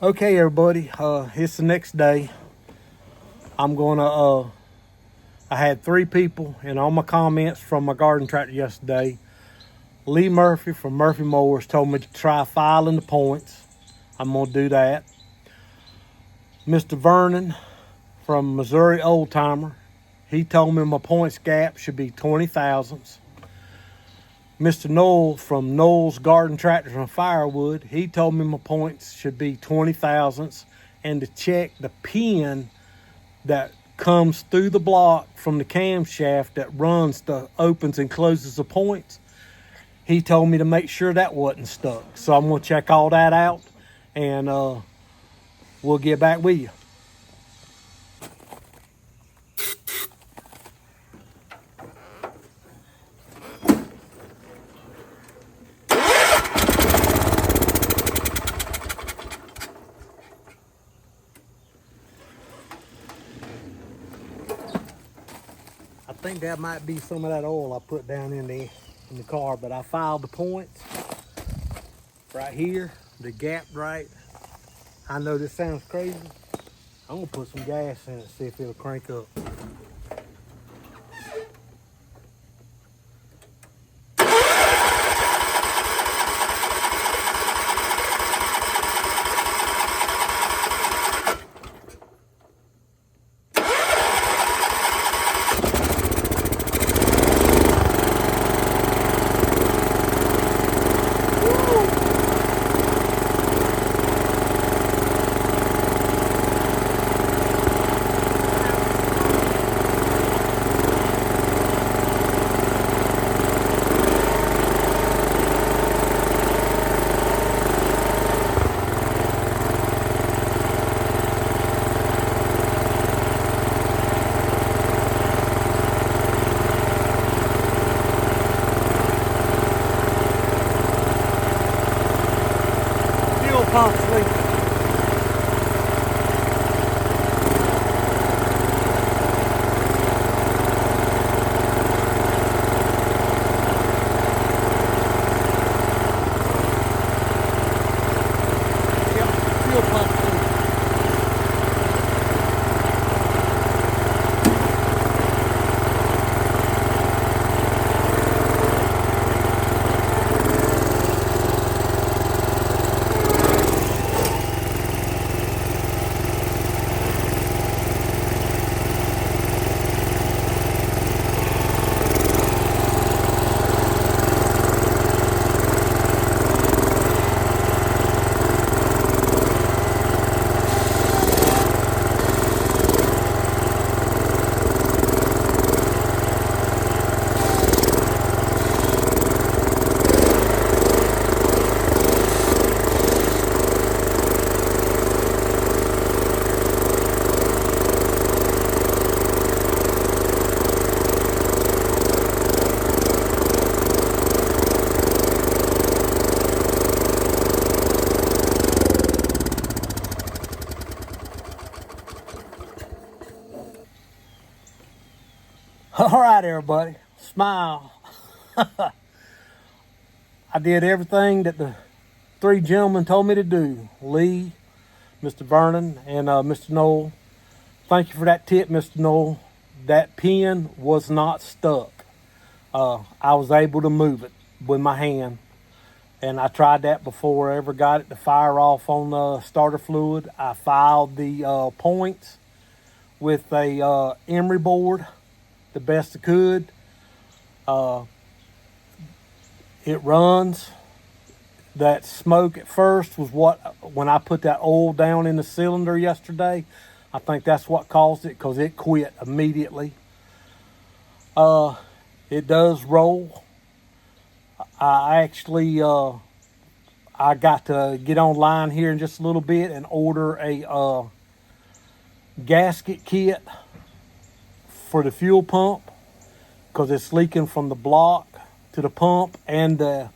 Okay, everybody, it's the next day. I had 3 people in all my comments from my garden tractor yesterday. Lee Murphy from Murphy Mowers told me to try filing the points. I'm gonna do that. Mr. Vernon from Missouri Old Timer, he told me my points gap should be 20 thousandths. Mr. Noel from Noel's Garden Tractors and Firewood, he told me my points should be 20 thousandths, and to check the pin that comes through the block from the camshaft that opens and closes the points. He told me to make sure that wasn't stuck. So I'm gonna check all that out, and we'll get back with you. I think that might be some of that oil I put down in the car, but I filed the points right here, the gap right. I know this sounds crazy. I'm gonna put some gas in it, see if it'll crank up. Pump sleep. Fuel pump sleep. All right, everybody, smile. I did everything that the 3 gentlemen told me to do. Lee, Mr. Vernon, and Mr. Noel. Thank you for that tip, Mr. Noel. That pin was not stuck. I was able to move it with my hand. And I tried that before I ever got it to fire off on the starter fluid. I filed the points with a emery board the best I could. It runs. That smoke at first was when I put that oil down in the cylinder yesterday, I think that's what caused it, because it quit immediately. It does roll. I actually, I got to get online here in just a little bit and order a gasket kit for the fuel pump, because it's leaking from the block to the pump, and the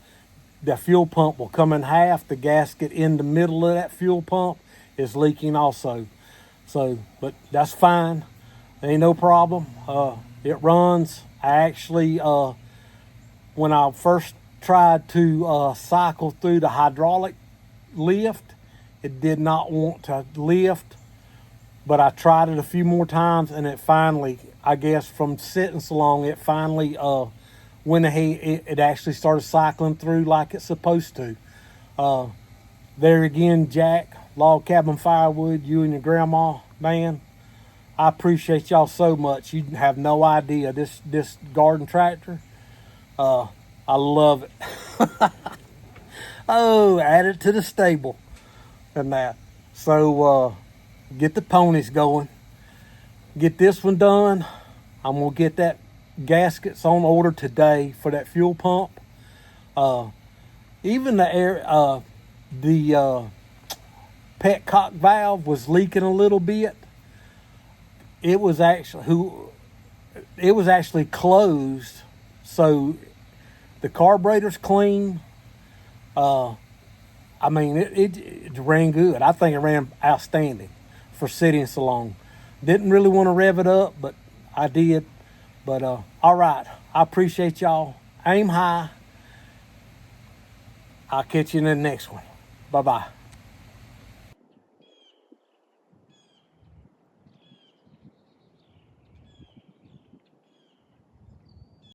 fuel pump will come in half. The gasket in the middle of that fuel pump is leaking also. So, but that's fine. Ain't no problem. It runs. I actually, when I first tried to cycle through the hydraulic lift, It did not want to lift, but I tried it a few more times, and it finally, I guess from sitting so long, it finally went ahead. It actually started cycling through like it's supposed to. There again, Jack, Log Cabin Firewood, you and your grandma, man, I appreciate y'all so much. You have no idea. This garden tractor, I love it. Oh, add it to the stable and that. So get the ponies going. Get this one done. I'm gonna get that gaskets on order today for that fuel pump. Even the petcock valve was leaking a little bit. It was actually closed, so the carburetor's clean. I mean, it ran good. I think it ran outstanding for sitting so long. Didn't really want to rev it up, but I did. But all right, I appreciate y'all. Aim high. I'll catch you in the next one. Bye-bye.